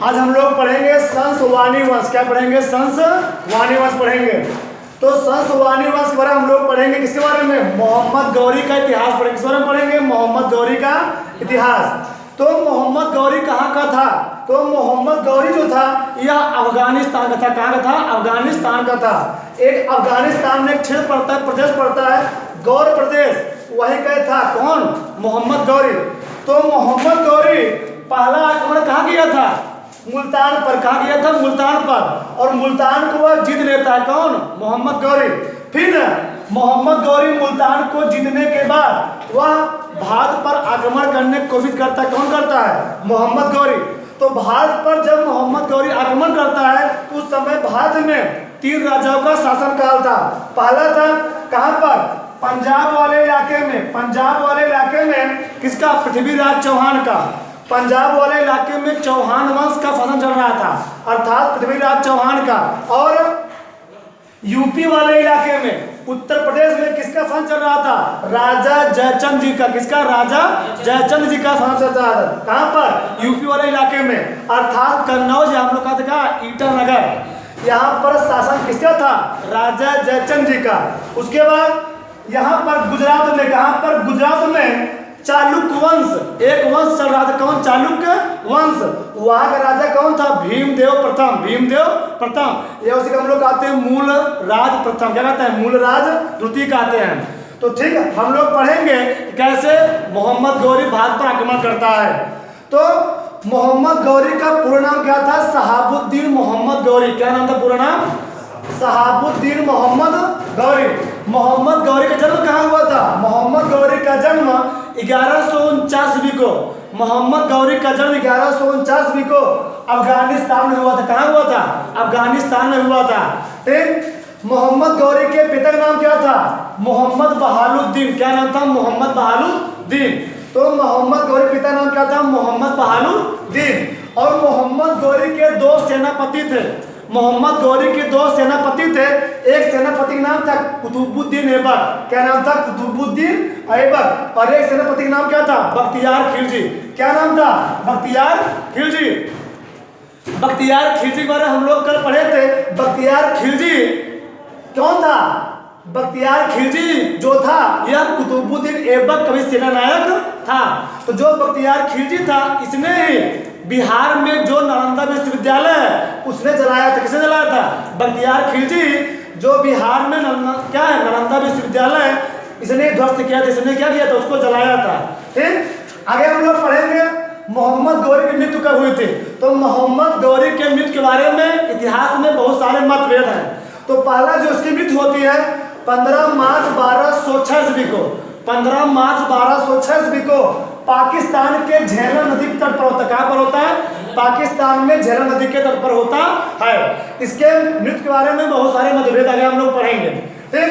आज हम लोग पढ़ेंगे संस वाणी वंश। क्या पढ़ेंगे? संस वाणी वंश पढ़ेंगे। तो संस वाणी वंश के बारे में हम लोग पढ़ेंगे। किसके बारे में? मोहम्मद गौरी का इतिहास पढ़ेंगे। किस बारे में पढ़ेंगे? मोहम्मद गौरी का इतिहास। तो मोहम्मद गौरी कहाँ का था? तो मोहम्मद गौरी जो था यह अफगानिस्तान का था। कहाँ का था? अफगानिस्तान का था। एक अफगानिस्तान में एक क्षेत्र पड़ता है, प्रदेश पड़ता है, गौर प्रदेश, वही का था। कौन? मोहम्मद गौरी। तो मोहम्मद गौरी पहला आक्रमण कहाँ किया था? मुल्तान पर। कहाँ किया था? मुल्तान पर। और मुल्तान को वह जीत लेता है। कौन? मोहम्मद गौरी। फिर मोहम्मद गौरी मुल्तान को जीतने के बाद वह भारत पर आक्रमण करने की कोशिश करता है। कौन करता है? मोहम्मद गौरी। तो भारत पर जब मोहम्मद गौरी आक्रमण करता है उस समय भारत में 3 राजाओं का शासन काल था। पहला था कहाँ पर? पंजाब वाले इलाके में। पंजाब वाले इलाके में किसका? पृथ्वीराज चौहान का। पंजाब वाले इलाके में चौहान वंश का शासन चल रहा था, अर्थात पृथ्वीराज चौहान का। और यूपी वाले इलाके में, उत्तर प्रदेश में किसका शासन चल रहा था? राजा जयचंद जी का। किसका? राजा जयचंद जी का शासन चल रहा था। कहाँ पर? यूपी वाले इलाके में, अर्थात कन्नौज, हम लोग का था ईटानगर। यहाँ पर शासन किसका था? राजा जयचंद जी का। उसके बाद यहाँ पर गुजरात में, कहाँ पर? गुजरात में चालुक्य वंश, एक वंश चल रहा था। कौन? चालुक्य वंश। वहां का राजा कौन था? भीमदेव प्रथम। भीमदेव प्रथम। ये उसी को हम लोग कहते हैं मूल राज प्रथम। क्या कहते हैं? मूल राज द्वितीय कहते हैं। तो ठीक है, हम लोग पढ़ेंगे कैसे मोहम्मद गौरी भारत पर आक्रमण करता है। तो मोहम्मद गौरी का पूरा नाम क्या था? शहाबुद्दीन मोहम्मद गौरी। क्या नाम था पूरा नाम? शहाबुद्दीन मोहम्मद गौरी। मोहम्मद गौरी का जन्म कहाँ हुआ था? मोहम्मद गौरी का जन्म 1149 ईस्वी को। मोहम्मद गौरी का जन्म 1149 ईस्वी को अफगानिस्तान में हुआ था। कहाँ हुआ था? अफगानिस्तान में हुआ था। ठीक। मोहम्मद गौरी के पिता का नाम क्या था? मोहम्मद बहालुद्दीन। क्या नाम था? मोहम्मद बहालुद्दीन। तो मोहम्मद गौरी पिता नाम क्या था? मोहम्मद बहालुद्दीन। और मोहम्मद गौरी के 2 सेनापति थे। मोहम्मद गौरी के 2 सेनापति थे। एक सेनापति का नाम था कुतुबुद्दीन ऐबक। क्या नाम था? कुतुबुद्दीन ऐबक। और एक सेनापति का नाम क्या था? बख्तियार खिलजी। क्या नाम था? बख्तियार खिलजी। बख्तियार खिलजी के बारे में हम लोग कल पढ़े थे। बख्तियार खिलजी कौन था? बख्तियार खिलजी जो था यह कुतुबुद्दीन ऐबक का भी सेनानायक था। तो जो बख्तियार खिलजी था इसने ही बिहार में जो नालंदा विश्वविद्यालय है उसने चलाया था। किसने चलाया था? बख्तियार खिलजी। जो बिहार में क्या है? नालंदा विश्वविद्यालय, इसने ध्वस्त किया था। इसने क्या किया था? उसको जलाया था। ठीक। आगे हम लोग पढ़ेंगे मोहम्मद गौरी की मृत्यु कब हुई थी। तो मोहम्मद गौरी के मृत्यु के बारे में इतिहास में बहुत सारे मतभेद हैं। तो पहला जो उसकी मृत्यु होती है 15 मार्च 1206 ईस्वी को। 15 मार्च 1206 ईस्वी को पाकिस्तान के झेलम नदी के तट पर होता है। कहाँ पर होता है? पाकिस्तान में झेलम नदी के तट पर होता है। इसके मृत्यु के बारे में बहुत सारे मतभेद आगे हम लोग पढ़ेंगे। ठीक।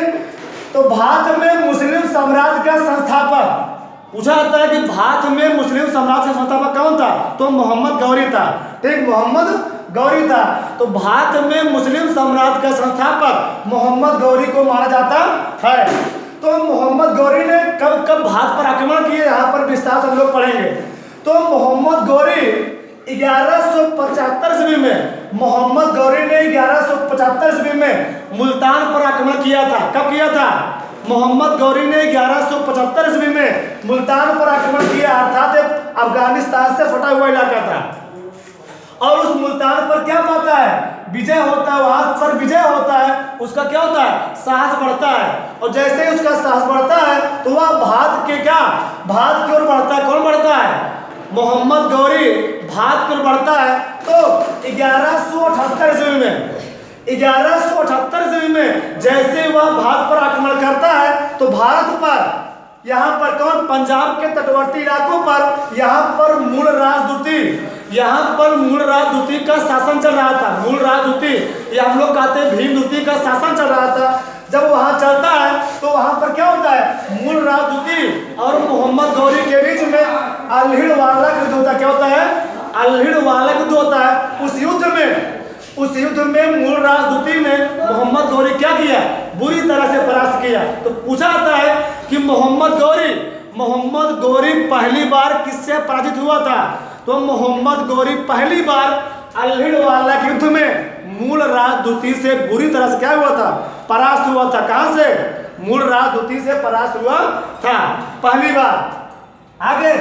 तो भारत में मुस्लिम साम्राज्य का संस्थापक पूछा जाता है कि भारत में मुस्लिम साम्राज्य का संस्थापक कौन था? तो मोहम्मद गौरी था। ठीक, मोहम्मद गौरी था। तो भारत में मुस्लिम साम्राज्य का संस्थापक मोहम्मद गौरी को माना जाता है। तो मोहम्मद गौरी ने कब कब भारत पर आक्रमण किए, यहाँ पर विस्तार से हम लोग पढ़ेंगे। तो मोहम्मद गौरी 1175 ईस्वी में, मोहम्मद गौरी ने 1175 ईस्वी में मुल्तान पर आक्रमण किया था। कब किया था? मोहम्मद गौरी ने 1175 ईस्वी में मुल्तान पर आक्रमण किया, अर्थात अफगानिस्तान से फटा हुआ इलाका था। और उस मुल्तान पर क्या पाता है? विजय होता है। वहां पर विजय होता है, उसका क्या होता है? साहस बढ़ता है। और जैसे ही उसका साहस बढ़ता है तो वह भारत के क्या? भारत की ओर बढ़ता है। कौन बढ़ता है? मोहम्मद गौरी भारत की ओर बढ़ता है। तो 1178 ईस्वी में, 1178 ईस्वी में जैसे वह भारत पर आक्रमण करता है तो भारत पर, यहाँ पर कौन? पंजाब के तटवर्ती इलाकों पर यहाँ पर मूल राजदूती, यहाँ पर मूल राजदूती का शासन चल रहा था। मूल राजदूती या हम लोग कहते हैं भीमदूती का शासन चल रहा था। जब वहाँ चलता है तो वहाँ पर क्या होता है? मूल राजदूती और मोहम्मद गौरी के बीच में अल्हिड़वाला युद्ध होता है। क्या होता है? अल्हिड़वाला युद्ध होता है। उस युद्ध में मूल राजदूती ने मोहम्मद गौरी क्या किया? बुरी तरह से परास्त किया। तो पूछा जाता है कि मोहम्मद गौरी पहली बार किससे पराजित हुआ था? तो मोहम्मद गौरी पहली बार अल्हिड़वाला के युद्ध में मूलराज द्वितीय से बुरी तरह से क्या हुआ था, परास्त हुआ था। कहां से? मूलराज द्वितीय से परास्त हुआ था पहली बार। आगे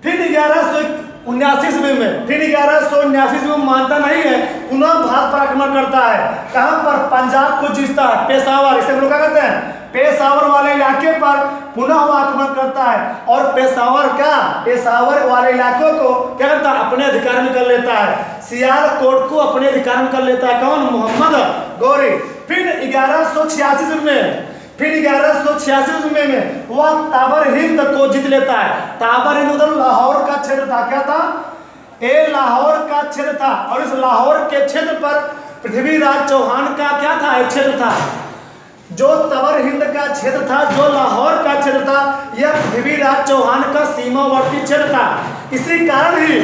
फिर 1179 ईस्वी में, फिर 1179 ईस्वी में मानता नहीं है, पुनः भारत पर आक्रमण करता है। कहां पर? पंजाब को जीतता है, पेशावर, इसे हम लोग क्या कहते हैं, पेशावर वाले इलाके पर पुनः वो आक्रमण करता है और पेशावर वाले इलाकों को क्या करता है, अपने अधिकार में कर लेता है। सियालकोट को अपने अधिकार में कर लेता है। कौन? मोहम्मद गौरी। फिर 1186 में, फिर 1186 में वह ताबर हिंद को जीत लेता है। ताबर हिंद उधर लाहौर का क्षेत्र था। क्या था? ये लाहौर का क्षेत्र था और इस लाहौर के क्षेत्र पर पृथ्वीराज चौहान का क्या था, एक क्षेत्र था। जो तबर हिंद का क्षेत्र था, जो लाहौर का क्षेत्र था, यह पृथ्वीराज चौहान का सीमावर्ती क्षेत्र था। इसी कारण ही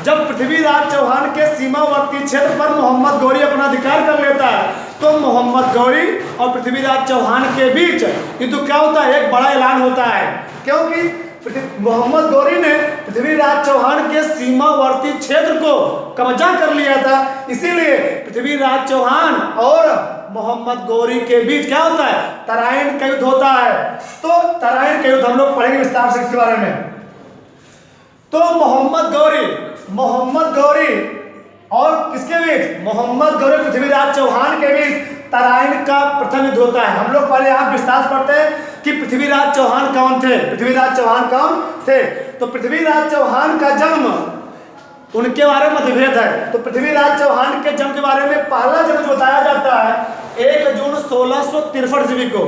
जब पृथ्वीराज चौहान के सीमावर्ती क्षेत्र पर मोहम्मद गौरी अपना अधिकार कर लेता है, तो मोहम्मद गौरी और पृथ्वीराज चौहान के बीच युद्ध क्या होता है, एक बड़ा ऐलान होता है। क्योंकि मोहम्मद गौरी ने पृथ्वीराज चौहान के सीमावर्ती क्षेत्र को कब्जा कर लिया था। इसीलिए पृथ्वीराज चौहान और मोहम्मद गौरी के बीच क्या होता है, तराइन का युद्ध होता है। तो तराइन का युद्ध हम लोग पढ़ेंगे विस्तार से इसके बारे में। तो मोहम्मद गौरी और किसके बीच? मोहम्मद गौरी पृथ्वीराज चौहान के बीच तराइन का प्रथम युद्ध होता है। हम लोग पहले आप विस्तार पढ़ते हैं कि पृथ्वीराज चौहान कौन थे, पृथ्वीराज चौहान कौन थे। तो पृथ्वीराज चौहान का जन्म, उनके बारे में मतभेद है। तो पृथ्वीराज चौहान के जन्म के बारे में पहला जन्म बताया जाता है 1 जून 1663 ईस्वी को।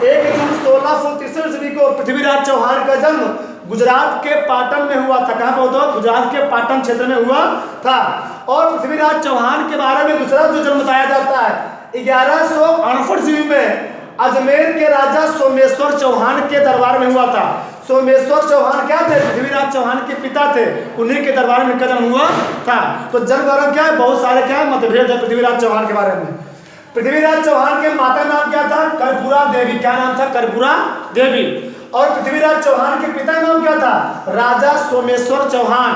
1 जून 1663 ईस्वी को पृथ्वीराज चौहान का जन्म गुजरात के पाटन में हुआ था। कहाँ पे होता? गुजरात के पाटन क्षेत्र में हुआ था। और पृथ्वीराज चौहान के बारे में दूसरा जो जन्म बताया जाता है 1168 ईस्वी में अजमेर के राजा सोमेश्वर चौहान के दरबार में हुआ था। सोमेश्वर चौहान क्या थे? पृथ्वीराज चौहान के पिता थे, उन्हीं के दरबार में इनका जन्म हुआ था। तो जन्म गौरव क्या है, बहुत सारे क्या है मतभेद है पृथ्वीराज चौहान के बारे में। पृथ्वीराज चौहान के माता नाम क्या था? कर्पूरा देवी। क्या नाम था? कर्पूरा देवी। और पृथ्वीराज चौहान के पिता नाम क्या था? राजा सोमेश्वर चौहान।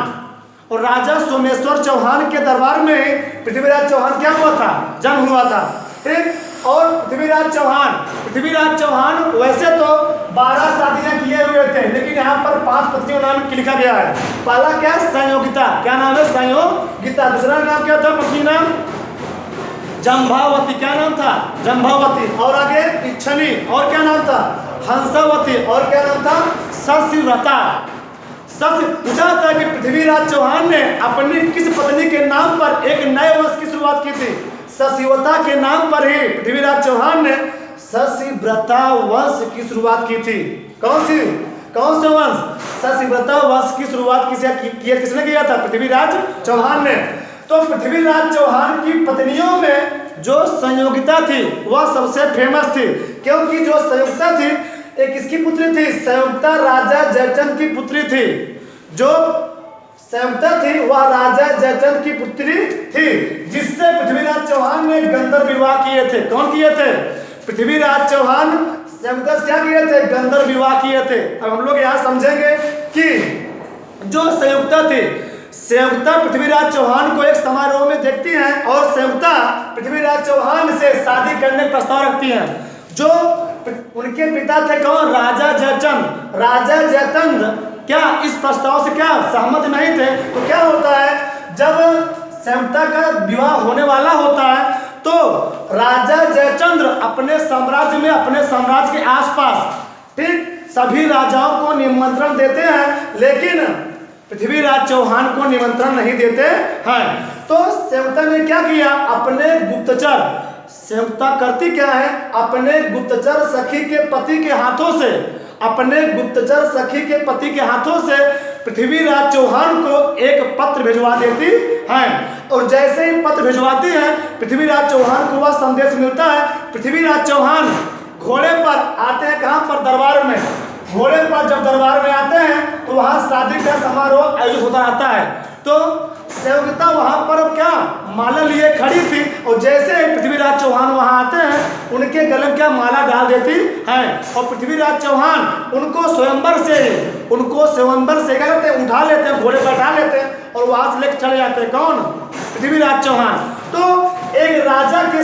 और राजा सोमेश्वर चौहान के दरबार में पृथ्वीराज चौहान क्या हुआ था? जन्म हुआ था। ठीक। और पृथ्वीराज चौहान वैसे तो 12 शादियां किए हुए थे, लेकिन यहाँ पर 5 पत्नियों नाम लिखा गया है। पहला क्या है? संयोगिता। क्या नाम है? संयोगिता। दूसरा नाम क्या था? पत्नी नाम जंभावती। क्या नाम था? जंभावती। और आगे इच्छनी। और क्या नाम था? हंसावती। और क्या नाम था? सस्यव्रता। पूछा जाता है कि पृथ्वीराज चौहान ने अपनी किस पत्नी के नाम पर एक नए वंश की शुरुआत की थी? सस्यव्रता के नाम पर ही पृथ्वीराज चौहान ने सस्यव्रता वंश की शुरुआत की थी। कौन से वंश? सस्यव्रता वंश की शुरुआत किसने किया था? पृथ्वीराज चौहान ने। तो पृथ्वीराज चौहान की पत्नियों में जो संयोगिता थी वह सबसे फेमस थी, क्योंकि जो संयोगिता थी एक किसकी पुत्री थी? संयोगिता राजा जयचंद की पुत्री थी। जो संयोगिता थी वह राजा जयचंद की पुत्री थी, जिससे पृथ्वीराज चौहान ने गंधर्व विवाह किए थे। कौन किए थे? पृथ्वीराज चौहान संयोगिता से क्या किए थे? गंधर्व विवाह किए थे। अब हम लोग यहाँ समझेंगे कि जो संयोगिता थी, संयोगिता पृथ्वीराज चौहान को एक समारोह में देखती हैं और संयोगिता पृथ्वीराज चौहान से शादी करने का प्रस्ताव रखती हैं। जो उनके पिता थे कौन? राजा जयचंद। राजा जयचंद क्या इस प्रस्ताव से क्या सहमत नहीं थे? तो क्या होता है, जब संयोगिता का विवाह होने वाला होता है तो राजा जयचंद्र अपने साम्राज्य में, अपने साम्राज्य के आसपास ठीक सभी राजाओं को निमंत्रण देते हैं, लेकिन पृथ्वीराज चौहान को निमंत्रण नहीं देते हैं। तो संयोगिता ने क्या किया? अपने गुप्तचर, संयोगिता करती क्या है? अपने गुप्तचर सखी के पति के हाथों से, अपने गुप्तचर सखी के पति के हाथों से पृथ्वीराज चौहान को एक पत्र भिजवा देती हैं। और जैसे ही पत्र भिजवाती हैं, पृथ्वीराज चौहान को वह संदेश मिलता है। पृथ्वीराज चौहान घोड़े पर आते हैं। कहाँ पर? दरबार में। घोड़े पर जब दरबार में आते हैं तो वहाँ शादी का समारोह आयोजित होता रहता है। तो संयोगिता वहाँ पर क्या माला लिए खड़ी थी, और जैसे पृथ्वीराज चौहान वहाँ आते हैं उनके गले में क्या माला डाल देती हैं। और पृथ्वीराज चौहान उनको स्वयंवर से क्या करते हैं? उठा लेते हैं, घोड़े पर उठा लेते हैं और वहाँ से लेकर चले जाते हैं। कौन? पृथ्वीराज चौहान। तो एक राजा के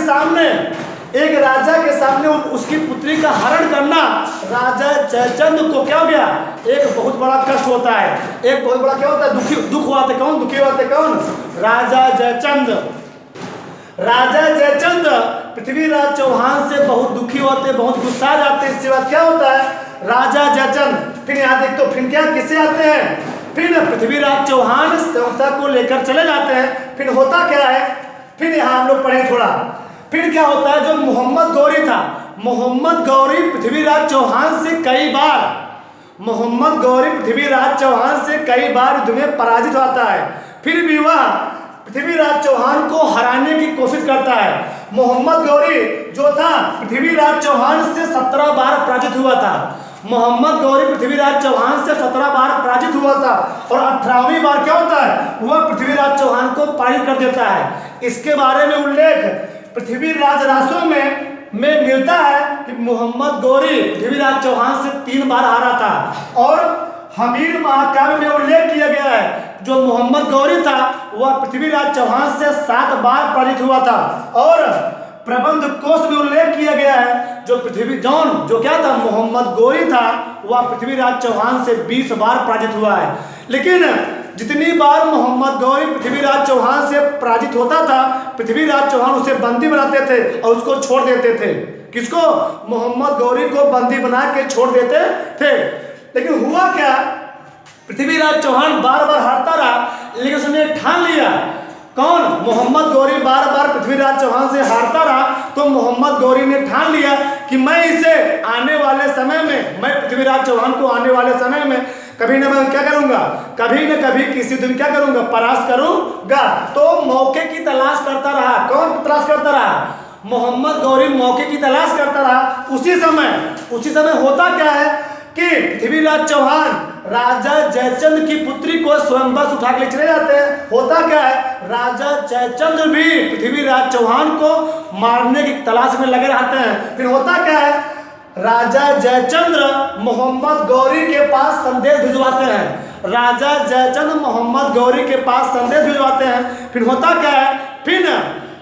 सामने उसकी पुत्री का हरण करना राजा जयचंद को क्या हो गया, एक बहुत बड़ा कष्ट होता है, एक बहुत बड़ा क्या होता है, दुख हुआ था। कौन दुखी हुआ था? कौन? राजा जयचंद। राजा जयचंद पृथ्वीराज चौहान से बहुत दुखी होते, बहुत गुस्सा जाते। इसके बाद क्या होता है, राजा जयचंद फिर यहाँ देख, तो फिर क्या किससे आते हैं, फिर पृथ्वीराज चौहान सौता को लेकर चले जाते हैं। फिर होता क्या है, फिर यहाँ हम लोग पढ़े थोड़ा, फिर क्या होता है, जो मोहम्मद गौरी था, मोहम्मद गौरी पृथ्वीराज चौहान से कई बार युद्ध में पराजित होता है। फिर भी वह पृथ्वीराज चौहान को हराने की कोशिश करता है। मोहम्मद गौरी जो था पृथ्वीराज चौहान से 17 बार पराजित हुआ था। मोहम्मद गौरी पृथ्वीराज चौहान से 17 बार पराजित हुआ था और 18वीं बार क्या होता है, वह पृथ्वीराज चौहान को पराजित कर देता है। इसके बारे में उल्लेख पृथ्वीराज रासों में मिलता है कि मोहम्मद गौरी पृथ्वीराज चौहान से 3 बार हारा था। और हमीर महाकाव्य में उल्लेख किया गया है जो मोहम्मद गौरी था वह पृथ्वीराज चौहान से 7 बार पराजित हुआ था। और प्रबंध कोश में उल्लेख किया गया है जो क्या था, मोहम्मद गौरी था वह पृथ्वीराज चौहान से 20 बार पराजित हुआ है। लेकिन जितनी बार मोहम्मद गौरी पृथ्वीराज चौहान से पराजित होता था, पृथ्वीराज चौहान उसे बंदी बनाते थे और उसको छोड़ देते थे। किसको? मोहम्मद गौरी को बंदी बना के छोड़ देते थे। लेकिन हुआ क्या, पृथ्वीराज चौहान बार बार हारता रहा, लेकिन उसने ठान लिया। कौन? मोहम्मद गौरी बार बार पृथ्वीराज चौहान से हारता रहा, तो मोहम्मद गौरी ने ठान लिया कि मैं इसे आने वाले समय में, मैं पृथ्वीराज चौहान को आने वाले समय में कभी न मैं क्या करूंगा, कभी न कभी किसी दिन क्या करूंगा, परास्त करूंगा। तो मौके की तलाश करता रहा। कौन तलाश करता रहा? मोहम्मद गौरी मौके की तलाश करता रहा। उसी समय होता क्या है कि पृथ्वीराज चौहान राजा जयचंद की पुत्री को स्वयंवर उठा के चले जाते हैं। होता क्या है, राजा जयचंद भी पृथ्वीराज चौहान को मारने की तलाश में लगे रहते हैं। फिर होता क्या है, राजा जयचंद मोहम्मद गौरी के पास संदेश भिजवाते हैं। राजा जयचंद मोहम्मद गौरी के पास संदेश भिजवाते हैं। फिर होता क्या है, फिर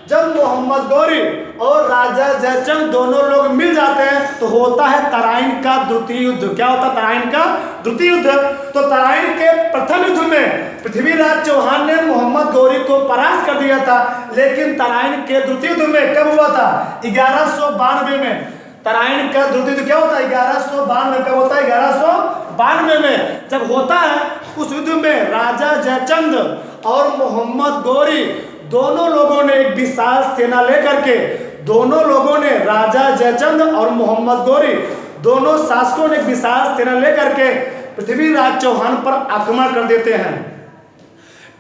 जब मोहम्मद गौरी और राजा जयचंद दोनों लोग मिल जाते हैं तो होता है तराइन का द्वितीय युद्ध। क्या होता है? तराइन का द्वितीय युद्ध। तो तराइन के प्रथम युद्ध में पृथ्वीराज चौहान ने मोहम्मद गौरी को परास्त कर दिया था, लेकिन तराइन के द्वितीय युद्ध में कब हुआ था? 1192 में। तराइन का द्वितीय युद्ध क्या होता है? 1192 कब होता है? 1192 में जब होता है, उस युद्ध में राजा जयचंद और मोहम्मद गौरी दोनों लोगों ने एक विशाल सेना लेकर के, दोनों लोगों ने, राजा जयचंद और मोहम्मद गौरी दोनों शासकों ने एक विशाल सेना लेकर के पृथ्वीराज चौहान पर आक्रमण कर देते हैं।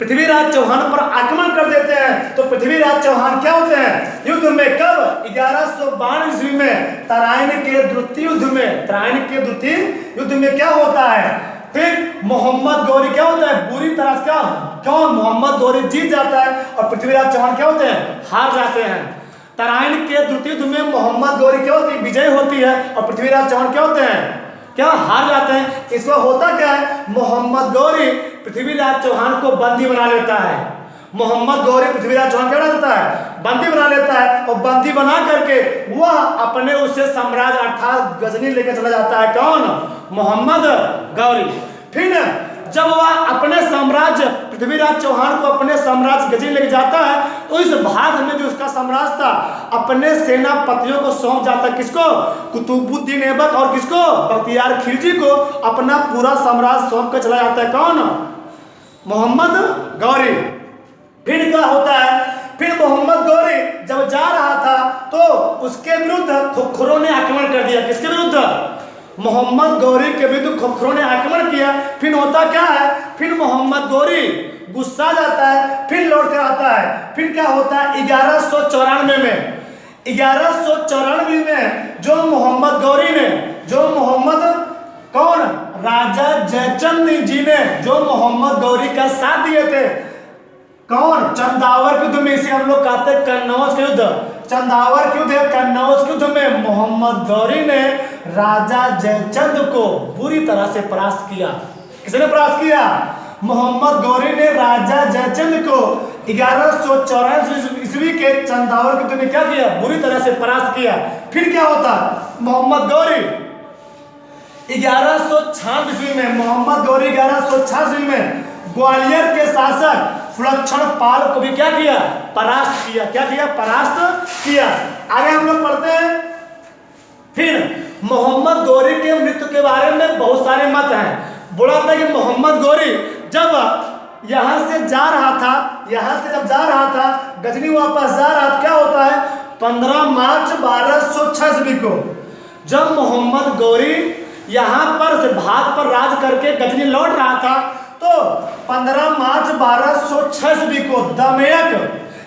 पृथ्वीराज चौहान पर आक्रमण कर देते हैं। तो पृथ्वीराज चौहान क्या होते हैं युद्ध में? कब? 1192 ईस्वी में तराइन के द्वितीय युद्ध में। तराइन के द्वितीय युद्ध में क्या होता है, फिर मोहम्मद गौरी क्या होता है, बुरी तरह से क्या, कौन? मोहम्मद गौरी जीत जाता है और पृथ्वीराज चौहान क्या होते हैं? हार जाते हैं। तराइन के द्वितीय युद्ध में मोहम्मद गौरी क्या होती है? विजय होती है और पृथ्वीराज चौहान क्या होते हैं? क्या हार जाते हैं। इसका होता क्या है, मोहम्मद गौरी पृथ्वीराज चौहान को बंदी बना लेता है। मोहम्मद गौरी पृथ्वीराज चौहान क्या देता है? बंदी बना लेता है और बंदी बना करके वह अपने उससे साम्राज्य अर्थात गजनी लेकर चला जाता है। कौन? मोहम्मद गौरी। फिर जब वह अपने साम्राज्य, पृथ्वीराज चौहान को अपने साम्राज्य गजनी लेकर जाता है, तो इस भाग में जो उसका साम्राज्य था अपने सेनापतियों को सौंप जाता है। किसको? कुतुबुद्दीन ऐबक और किसको? बख्तियार खिलजी को अपना पूरा साम्राज्य सौंप कर चला जाता है। कौन? मोहम्मद गौरी। फिर क्या होता है, फिर मोहम्मद गौरी जब जा रहा था तो उसके विरुद्ध खोखरों ने आक्रमण कर दिया। किसके विरुद्ध? मोहम्मद गौरी के विरुद्ध खोखरों ने आक्रमण किया। फिर होता क्या है, फिर मोहम्मद गौरी गुस्सा जाता है, फिर लौट कर आता है। फिर क्या होता है, 1194 में, 1194 में जो मोहम्मद गौरी ने, जो मोहम्मद कौन? राजा जयचंद जी ने जो मोहम्मद गौरी का साथ दिए थे। कौन? चंदावर के युद्ध में, इसे हम लोग कहते हैं कन्नौज के युद्ध। चंदावर के युद्ध, कन्नौज के युद्ध में मोहम्मद गौरी ने राजा जयचंद को बुरी तरह से परास्त किया। किसने परास्त किया? मोहम्मद गौरी ने राजा जयचंद को 1184 ईस्वी के चंदावर के युद्ध में क्या किया? बुरी तरह से परास्त किया। फिर क्या होता? मोहम्मद गौरी 1166 ईस्वी में, मोहम्मद गौरी 1166 ईस्वी में ग्वालियर के शासक सुलक्षण पाल को भी क्या किया? परास्त किया। क्या किया? परास्त किया। आगे हम लोग पढ़ते हैं। फिर मोहम्मद गौरी के मृत्यु के बारे में बहुत सारे मत हैं। बोला था कि मोहम्मद गौरी जब यहाँ से जा रहा था, यहाँ से जब जा रहा था, गजनी वापस जा रहा था, क्या होता है? 15 मार्च 1206 ईस्वी को जब मोहम्मद गौरी यहाँ पर से भाग पर राज करके गजनी लौट रहा था, तो 15 मार्च 1206 ईस्वी को दमयक,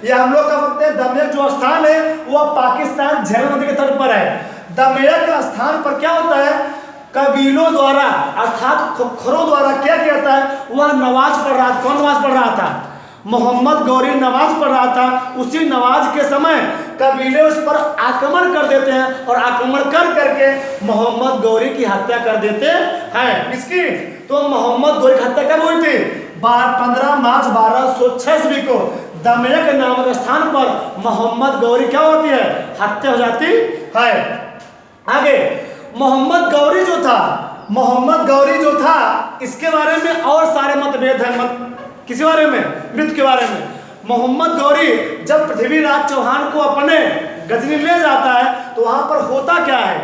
ये हम लोग का वक्त है, दमयक जो स्थान है वह पाकिस्तान झेलम नदी के तट पर है। दमयक स्थान पर क्या होता है? कबीलों द्वारा अर्थात खोखरों द्वारा क्या किया जाता है? वह नमाज पढ़ रहा था। कौन नमाज पढ़ रहा था? मोहम्मद गौरी नमाज पढ़ रहा था। उसी नमाज के समय कबीले उस पर आक्रमण कर देते हैं और आक्रमण कर करके मोहम्मद गौरी की हत्या कर देते हैं। इसकी तो मोहम्मद गौरी की हत्या कब हुई थी? 15 मार्च 1206 ईस्वी को दमयक नामक स्थान पर मोहम्मद गौरी क्या होती है? हत्या हो जाती है। आगे मोहम्मद गौरी जो था, मोहम्मद गौरी जो था, इसके बारे में और सारे मतभेद हैं। किसी बारे में? मृत्यु के बारे में। मोहम्मद गौरी जब पृथ्वीराज चौहान को अपने गजनी ले जाता है तो वहां पर होता क्या है?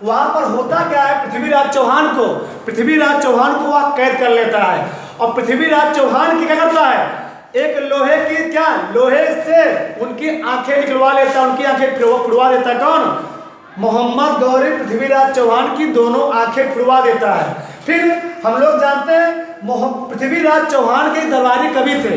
वहां पर होता क्या है? पृथ्वीराज चौहान को वह कैद कर लेता है और पृथ्वीराज चौहान की क्या करता है? एक लोहे की क्या, लोहे से उनकी आंखें निकलवा लेता है, उनकी आंखें फुड़वा देता है। कौन? मोहम्मद गौरी पृथ्वीराज चौहान की दोनों आंखें फुड़वा देता है। फिर हम लोग जानते हैं पृथ्वीराज चौहान के दरबारी कवि थे।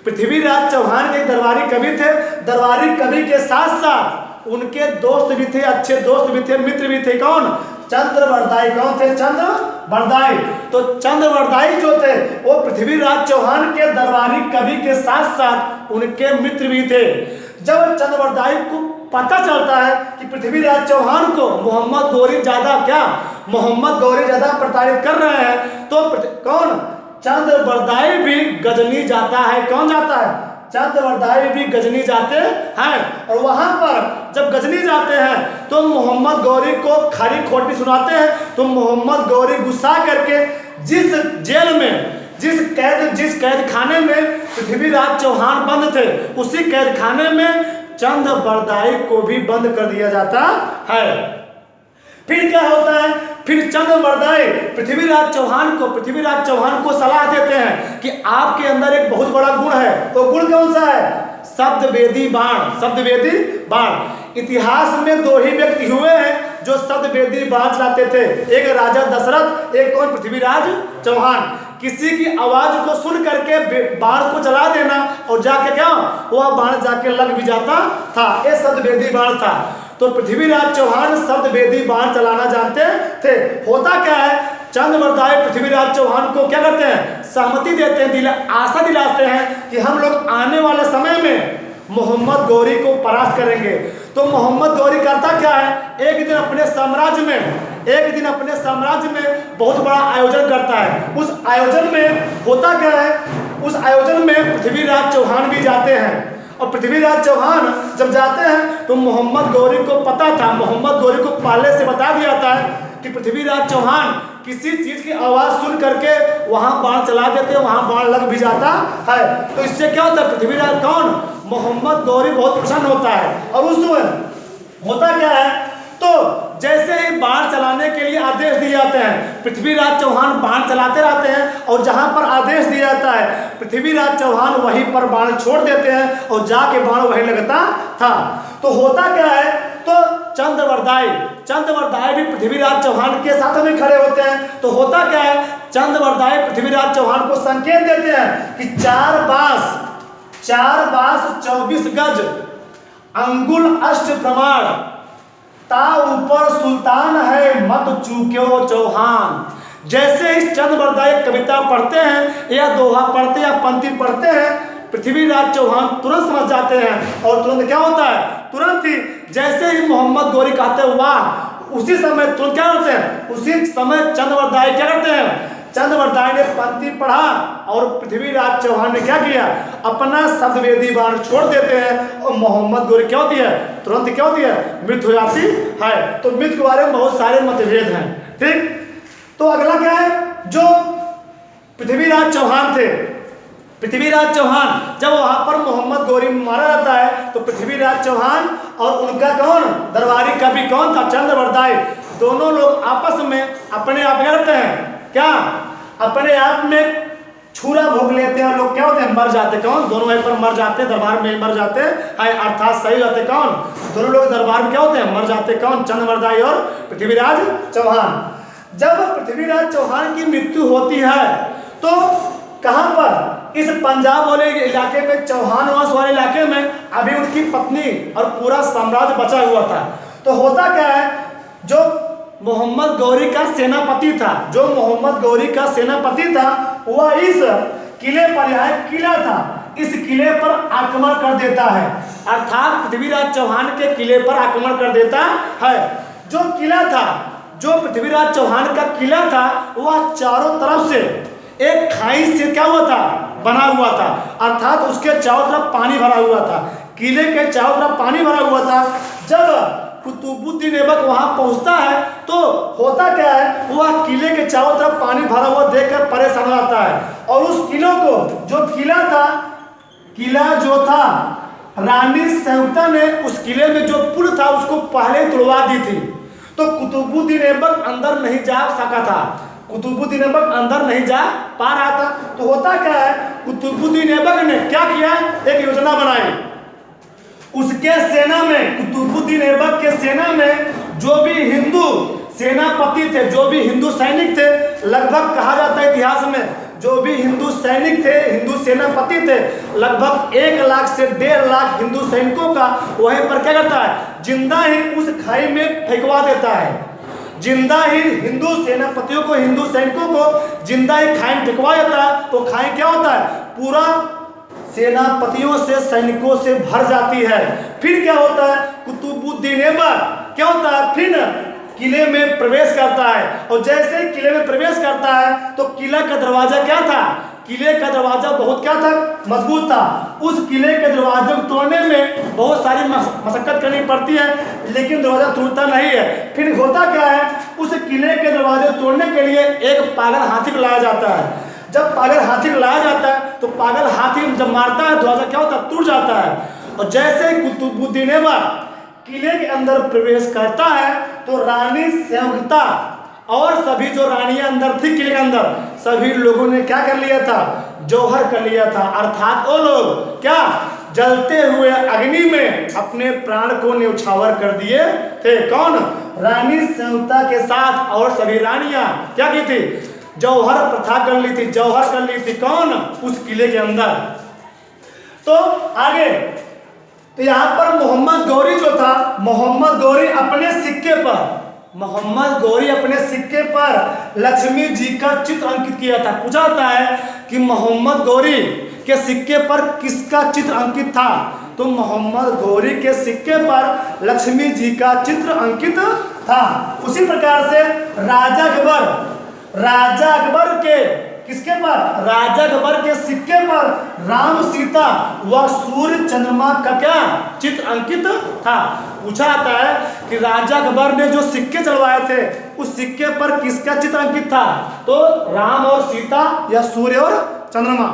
पृथ्वीराज चौहान के दरबारी कवि थे। दरबारी कवि के साथ साथ उनके दोस्त भी थे, अच्छे दोस्त भी थे, मित्र भी थे। कौन? चंद्रवरदाई। कौन थे? चंद्रवरदाई। तो चंद्रवरदाई जो थे वो पृथ्वीराज चौहान के दरबारी कवि के साथ साथ उनके मित्र भी थे। जब चंद्रवरदाई को पता चलता है कि पृथ्वीराज चौहान को मोहम्मद गौरी ज्यादा प्रताड़ित कर रहे हैं, तो कौन? चंद्रवरदाई भी गजनी जाता है। कौन जाता है? चंद्रवरदाई भी गजनी जाते हैं। और वहां पर जब गजनी जाते हैं तो मोहम्मद गौरी को खरी खोटी सुनाते हैं। तो मोहम्मद गौरी गुस्सा करके जिस जेल में, जिस कैद खाने में पृथ्वीराज चौहान बंद थे, उसी कैद खाने में चंद्रवरदाई को भी बंद कर दिया जाता है। फिर क्या होता है? फिर चंद्रवरदाई पृथ्वीराज चौहान को सलाह देते हैं कि आपके अंदर एक बहुत बड़ा गुण है। तो गुण कौन सा है? शब्दवेदी बाण। इतिहास में 2 ही व्यक्ति हुए हैं जो शब्दवेदी बाण चलाते थे। एक राजा दशरथ, एक कौन? पृथ्वीराज चौहान। किसी की आवाज को सुन करके बाण को चला देना और जाके क्या, वह बाण जाके लग भी जाता था। ये शब्दवेदी बाण था। तो पृथ्वीराज चौहान शब्दवेदी बाण चलाना जानते थे। होता क्या है? चंद्रवरदाई पृथ्वीराज चौहान को क्या करते हैं? सहमति देते हैं, आशा दिलाते हैं कि हम लोग आने वाले समय में मोहम्मद गौरी को परास्त करेंगे। तो मोहम्मद गौरी करता क्या है? एक दिन अपने साम्राज्य में बहुत बड़ा आयोजन करता है। उस आयोजन में होता क्या है? उस आयोजन में पृथ्वीराज चौहान भी जाते हैं। और पृथ्वीराज चौहान जब जाते हैं तो मोहम्मद गौरी को पता था, मोहम्मद गौरी को पहले से बता दिया था कि पृथ्वीराज चौहान किसी चीज की आवाज सुन करके वहां बाण चला देते, वहां बाण लग भी जाता है। तो इससे क्या होता है? पृथ्वीराज कौन? मोहम्मद गौरी बहुत प्रसन्न होता है। और उस समय होता क्या है? तो जैसे ही बाण चलाने के लिए आदेश दिए जाते हैं, पृथ्वीराज चौहान बाण चलाते रहते हैं और जहां पर आदेश दिया जाता है पृथ्वीराज चौहान वहीं पर बाण छोड़ देते हैं और जाके बाण वहीं लगता था। तो होता क्या है? तो चंद्रवरदाई भी पृथ्वीराज चौहान के साथ में खड़े होते हैं। तो होता क्या है? चंद्रवरदाई पृथ्वीराज चौहान को संकेत देते हैं कि 4 बांस 24 गज अंगुल अष्ट प्रमाण ता ऊपर सुल्तान है मत चूक्यो चौहान। जैसे ही चंद्रवरदाई कविता पढ़ते हैं या दोहा पढ़ते हैं या पंक्ति पढ़ते हैं, पृथ्वीराज चौहान तुरंत समझ जाते हैं। और तुरंत क्या होता है? तुरंत ही जैसे ही मोहम्मद गौरी कहते हैं वाह, उसी समय तुरंत क्या होते हैं? उसी समय चंद्रवरदाई क्या करते हैं? चंद्रवरदाई ने पंक्ति पढ़ा और पृथ्वीराज चौहान ने क्या किया, अपना शब्दवेदी बाण छोड़ देते हैं और मोहम्मद गौरी क्या होती है, तुरंत क्या होती है, मृत्यु हो जाती है। तो मृत्यु के बारे में बहुत सारे मतभेद हैं। ठीक, तो अगला क्या है, जो पृथ्वीराज चौहान थे, पृथ्वीराज चौहान जब वहां पर मोहम्मद गौरी मारा जाता है तो पृथ्वीराज चौहान और उनका कौन दरबारी कवि कौन था, चंद्रवरदाई, दोनों लोग आपस में अपने आप करते हैं क्या, अपने आप में छुरा भोग लेते हैं। लोग क्या होते हैं, मर जाते, कौन, दोनों वहीं पर मर जाते, दरबार में मर जाते हैं, अर्थात सही जाते कौन, दोनों लोग दरबार में क्या होते हैं, मर जाते, कौन, चंद्रवरदाई और पृथ्वीराज चौहान। जब पृथ्वीराज चौहान की मृत्यु होती है तो कहां पर, इस पंजाब वाले इलाके में, चौहान वंश वाले इलाके में अभी उनकी पत्नी और पूरा साम्राज्य बचा हुआ था। तो होता क्या है, जो मोहम्मद गौरी का सेनापति था, जो मोहम्मद गौरी का सेनापति था, वह इस किले पर, यह किला था, इस किले पर आक्रमण कर देता है, अर्थात पृथ्वीराज चौहान के किले पर आक्रमण कर देता है। जो किला था, जो पृथ्वीराज चौहान का किला था, वह चारों तरफ से एक खाई से क्या हुआ था, बना हुआ था, अर्थात उसके चारों तरफ पानी भरा हुआ था, किले के चारों तरफ पानी भरा हुआ था। जब कुतुबुद्दीन ऐबक वहां पहुंचता है तो होता क्या है, वह किले के चारों तरफ पानी भरा हुआ देखकर परेशान हो जाता है और उस किलों को, जो किला था, किला जो था, रानी संयुक्ता ने उस किले में जो पुल था उसको पहले तोड़वा दी थी। तो कुतुबुद्दीन ऐबक अंदर नहीं जा सका था, कुतुबुद्दीन ऐबक अंदर नहीं जा पा रहा था। तो होता क्या है, कुतुबुद्दीन ऐबक ने क्या किया, एक योजना बनाई। उसके सेना में, कुतुबुद्दीन ऐबक के सेना में जो भी हिंदू सेनापति थे, जो भी हिंदू सैनिक थे, लगभग कहा जाता है इतिहास में, जो भी हिंदू सैनिक थे, हिंदू सेनापति थे, लगभग 1 लाख से 1.5 लाख हिंदू सैनिकों का वहीं पर क्या करता है, जिंदा ही उस खाई में फेंकवा देता है। जिंदा ही हिंदू सेनापतियों को, हिंदू सैनिकों को जिंदा ही खाई में फेंकवा देता है। तो खाई क्या होता है, पूरा सेनापतियों से, सैनिकों से भर जाती है। फिर क्या होता है, कुतुबुद्दीन ऐबक क्या होता है, फिर किले में प्रवेश करता है और जैसे ही किले में प्रवेश करता है तो किला का दरवाजा क्या था, किले का दरवाजा बहुत क्या था, मजबूत था। उस किले के दरवाजे को तोड़ने में बहुत सारी मशक्कत करनी पड़ती है, लेकिन दरवाजा टूटता नहीं है। फिर होता क्या है, उस किले के दरवाजे तोड़ने के लिए एक पागल हाथी को लाया जाता है। जब पागल हाथी को लाया जाता है तो पागल हाथी जब मारता है दरवाजा क्या होता है, टूट जाता है। और जैसे कुतुबुद्दीन ऐबक किले के अंदर प्रवेश करता है तो रानी संयुक्ता और सभी जो रानियां अंदर थी किले के अंदर, सभी लोगों ने क्या कर लिया था, जौहर कर लिया था, अर्थात वो लोग क्या, जलते हुए अग्नि में अपने प्राण को न्यौछावर कर दिए थे। कौन, रानी संयुक्ता के साथ और सभी रानियां क्या की थी, जौहर प्रथा कर ली थी, जौहर कर ली थी। कौन, उस किले के अंदर। तो आगे तो यहाँ पर मोहम्मद गौरी जो था, मोहम्मद गौरी अपने सिक्के पर, मोहम्मद गौरी अपने सिक्के पर लक्ष्मी जी का चित्र अंकित किया था। पूछा जाता है कि मोहम्मद गौरी के सिक्के पर किसका चित्र अंकित था, तो मोहम्मद गौरी के सिक्के पर लक्ष्मी जी का चित्र अंकित था। उसी प्रकार से राजा अकबर के किसके पर, राजा अकबर के सिक्के पर राम, सीता व सूर्य चंद्रमा का क्या चित्र अंकित था। पूछा जाता है कि राजा अकबर ने जो सिक्के चलवाए थे उस सिक्के पर किसका चित्र अंकित था, तो राम और सीता या सूर्य और चंद्रमा।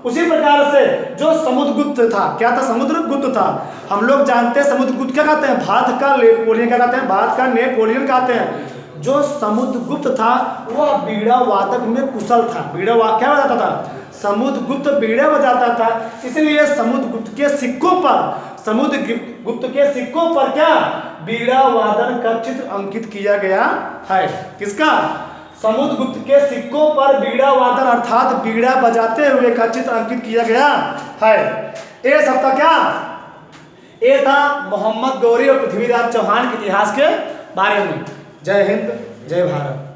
उसी प्रकार से जो समुद्रगुप्त था, क्या था, समुद्रगुप्त था। हम लोग जानते हैं समुद्रगुप्त क्या कहते हैं, भारत का नेपोलियन क्या कहते हैं, भारत का नेपोलियन कहते हैं। जो समुद्रगुप्त था वह बीड़ा वादक में कुशल था। क्या बजाता था, समुद्रगुप्त बीड़ा बजाता था, इसलिए समुद्रगुप्त के सिक्कों पर क्या, बीड़ा वादन का चित्र अंकित किया गया है। किसका, समुद्रगुप्त के सिक्कों पर बीड़ा वादन अर्थात बीड़ा बजाते हुए का चित्र अंकित किया गया है। ये सब था क्या, ये था मोहम्मद गौरी और पृथ्वीराज चौहान के इतिहास के बारे में। जय हिंद, जय भारत।